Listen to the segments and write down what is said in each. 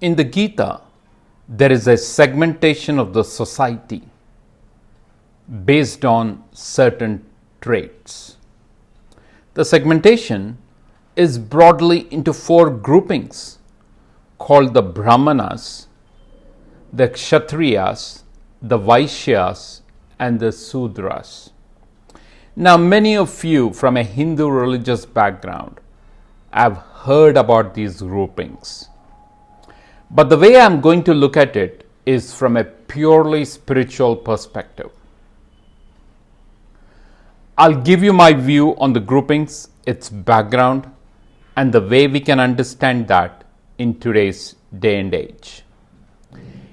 In the Gita, there is a segmentation of the society based on certain traits. The segmentation is broadly into four groupings called the Brahmanas, the Kshatriyas, the Vaishyas, and the Sudras. Now, many of you from a Hindu religious background have heard about these groupings. But the way I am going to look at it is from a purely spiritual perspective. I'll give you my view on the groupings, its background, and the way we can understand that in today's day and age.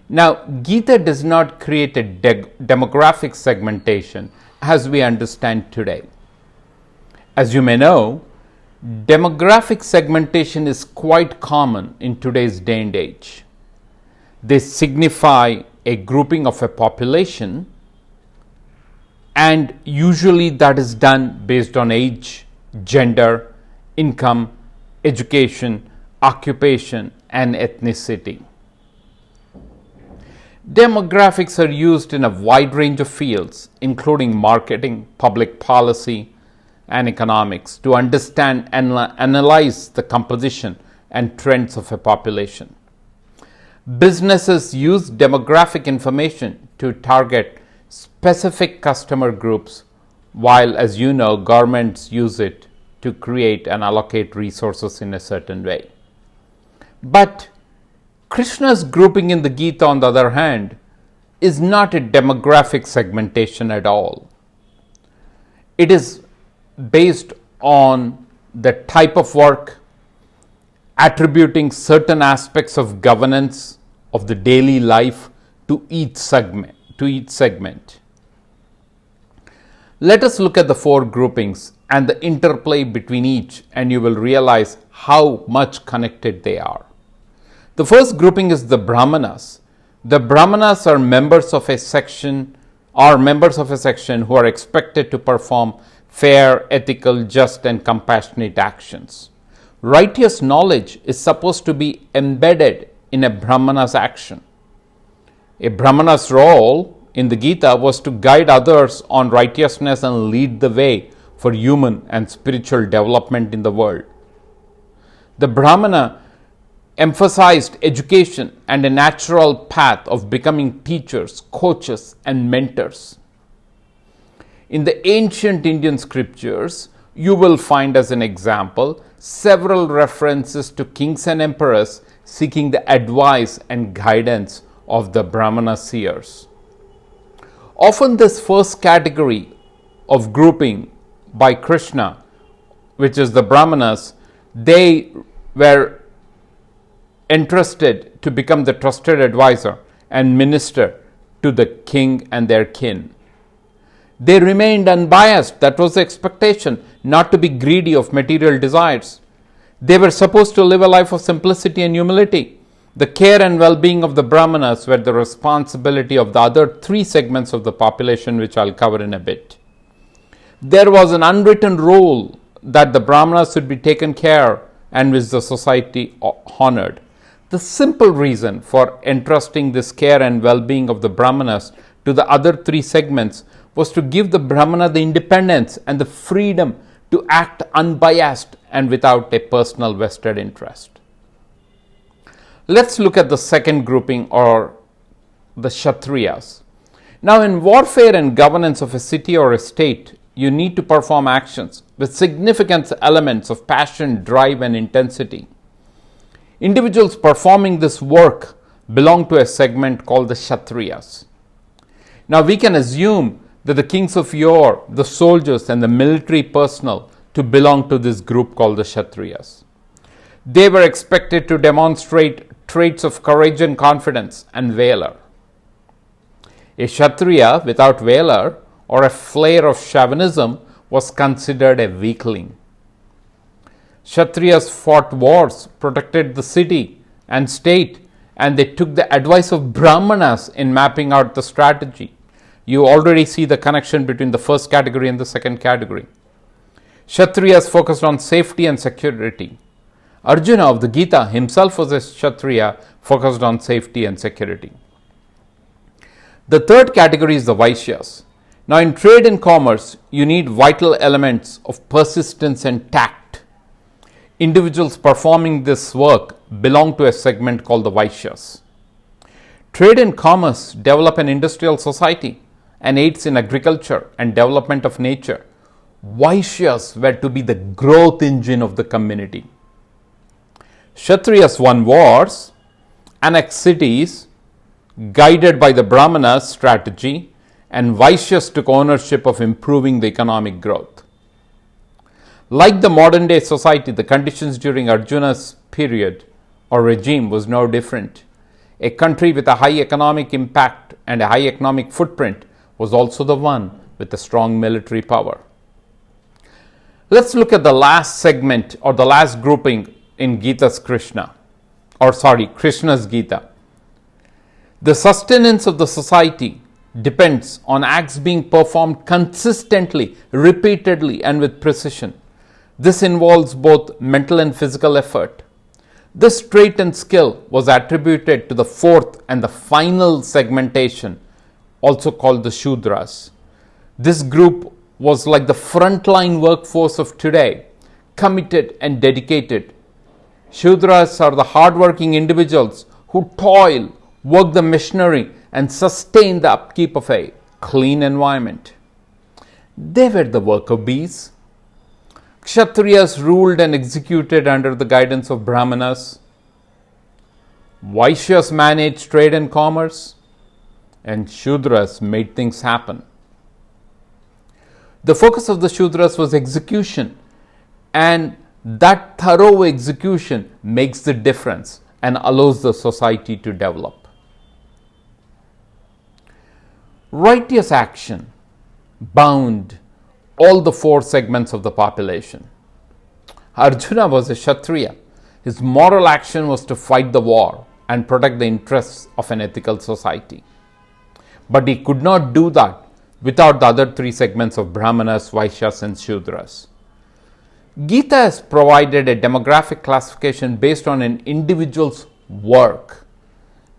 Now, Gita does not create a demographic segmentation as we understand today. As you may know, demographic segmentation is quite common in today's day and age. They signify a grouping of a population, and usually that is done based on age, gender, income, education, occupation, and ethnicity. Demographics are used in a wide range of fields, including marketing, public policy, and economics, to understand and analyze the composition and trends of a population. Businesses use demographic information to target specific customer groups, while, as you know, governments use it to create and allocate resources in a certain way. But Krishna's grouping in the Gita, on the other hand, is not a demographic segmentation at all. It is based on the type of work, attributing certain aspects of governance of the daily life to each segment. Let us look at the four groupings and the interplay between each, and you will realize how much connected they are. The first grouping is the Brahmanas. The Brahmanas are members of a section who are expected to perform fair, ethical, just, and compassionate actions. Righteous knowledge is supposed to be embedded in a Brahmana's action. A Brahmana's role in the Gita was to guide others on righteousness and lead the way for human and spiritual development in the world. The Brahmana emphasized education and a natural path of becoming teachers, coaches, and mentors. In the ancient Indian scriptures, you will find, as an example, several references to kings and emperors seeking the advice and guidance of the Brahmana seers. Often this first category of grouping by Krishna, which is the Brahmanas, they were entrusted to become the trusted advisor and minister to the king and their kin. They remained unbiased. That was the expectation, not to be greedy of material desires. They were supposed to live a life of simplicity and humility. The care and well-being of the Brahmanas were the responsibility of the other three segments of the population, which I'll cover in a bit. There was an unwritten rule that the Brahmanas should be taken care and which the society honored. The simple reason for entrusting this care and well-being of the Brahmanas to the other three segments was to give the Brahmana the independence and the freedom to act unbiased and without a personal vested interest. Let's look at the second grouping, or the Kshatriyas. Now, in warfare and governance of a city or a state, you need to perform actions with significant elements of passion, drive, and intensity. Individuals performing this work belong to a segment called the Kshatriyas. Now, we can assume that the kings of yore, the soldiers, and the military personnel to belong to this group called the Kshatriyas. They were expected to demonstrate traits of courage and confidence and valor. A Kshatriya without valor or a flare of chauvinism was considered a weakling. Kshatriyas fought wars, protected the city and state, and they took the advice of Brahmanas in mapping out the strategy. You already see the connection between the first category and the second category. Kshatriyas focused on safety and security. Arjuna of the Gita himself was a Kshatriya focused on safety and security. The third category is the Vaishyas. Now, in trade and commerce, you need vital elements of persistence and tact. Individuals performing this work belong to a segment called the Vaishyas. Trade and commerce develop an industrial society and aids in agriculture and development of nature. Vaishyas were to be the growth engine of the community. Kshatriyas won wars, annexed cities, guided by the Brahmanas' strategy, and Vaishyas took ownership of improving the economic growth. Like the modern day society, the conditions during Arjuna's period or regime was no different. A country with a high economic impact and a high economic footprint was also the one with a strong military power. Let's look at the last segment or the last grouping in Krishna's Gita. The sustenance of the society depends on acts being performed consistently, repeatedly, and with precision. This involves both mental and physical effort. This trait and skill was attributed to the fourth and the final segmentation, also called the Shudras. This group was like the frontline workforce of today, committed and dedicated. Shudras are the hardworking individuals who toil, work the machinery, and sustain the upkeep of a clean environment. They were the worker bees. Kshatriyas ruled and executed under the guidance of Brahmanas. Vaishyas managed trade and commerce, and Shudras made things happen. The focus of the Shudras was execution, and that thorough execution makes the difference and allows the society to develop. Righteous action bound all the four segments of the population. Arjuna was a Kshatriya. His moral action was to fight the war and protect the interests of an ethical society. But he could not do that without the other three segments of Brahmanas, Vaishyas, and Shudras. Gita has provided a demographic classification based on an individual's work.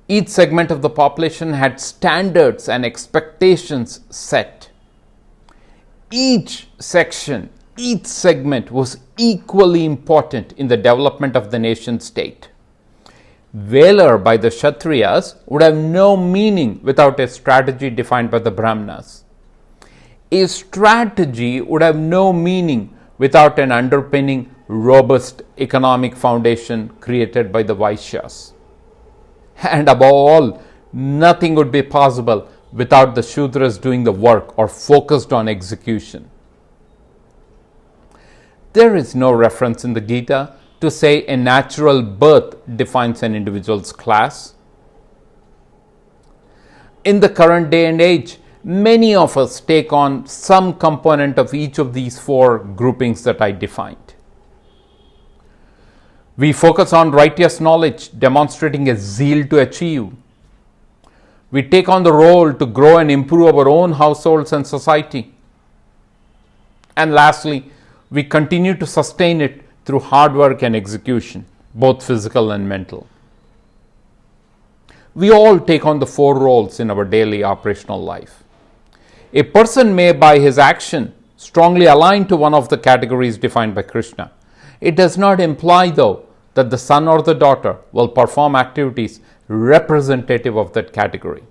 Each segment of the population had standards and expectations set. Each section, each segment was equally important in the development of the nation state. Valor by the Kshatriyas would have no meaning without a strategy defined by the Brahmanas. A strategy would have no meaning without an underpinning, robust economic foundation created by the Vaishyas. And above all, nothing would be possible without the Shudras doing the work or focused on execution. There is no reference in the Gita to say a natural birth defines an individual's class. In the current day and age, many of us take on some component of each of these four groupings that I defined. We focus on righteous knowledge, demonstrating a zeal to achieve. We take on the role to grow and improve our own households and society. And lastly, we continue to sustain it through hard work and execution, both physical and mental. We all take on the four roles in our daily operational life. A person may, by his action, strongly align to one of the categories defined by Krishna. It does not imply, though, that the son or the daughter will perform activities representative of that category.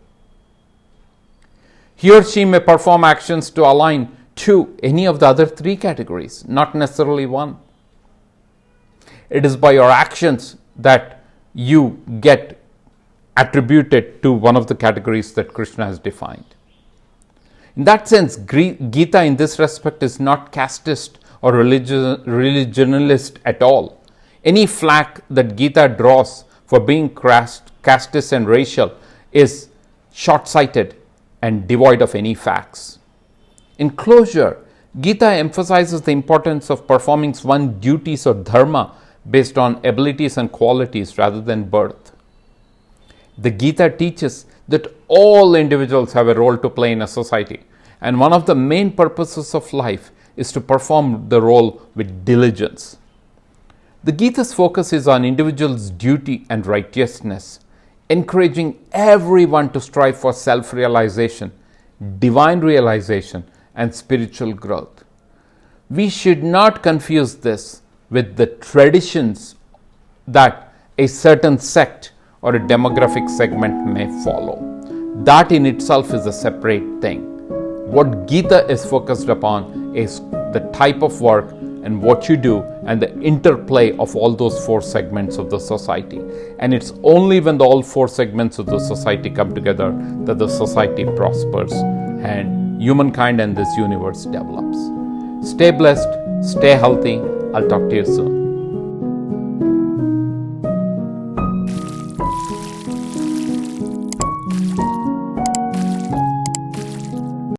He or she may perform actions to align to any of the other three categories, not necessarily one. It is by your actions that you get attributed to one of the categories that Krishna has defined. In that sense, Gita in this respect is not casteist or religionalist at all. Any flack that Gita draws for being casteist and racial is short-sighted and devoid of any facts. In closure, Gita emphasizes the importance of performing one's duties or dharma based on abilities and qualities rather than birth. The Gita teaches that all individuals have a role to play in a society, and one of the main purposes of life is to perform the role with diligence. The Gita's focus is on individuals' duty and righteousness, encouraging everyone to strive for self-realization, divine realization, and spiritual growth. We should not confuse this with the traditions that a certain sect or a demographic segment may follow. That in itself is a separate thing. What Gita is focused upon is the type of work and what you do and the interplay of all those four segments of the society. And it's only when all four segments of the society come together that the society prospers and humankind and this universe develops. Stay blessed, stay healthy. I'll talk to you soon.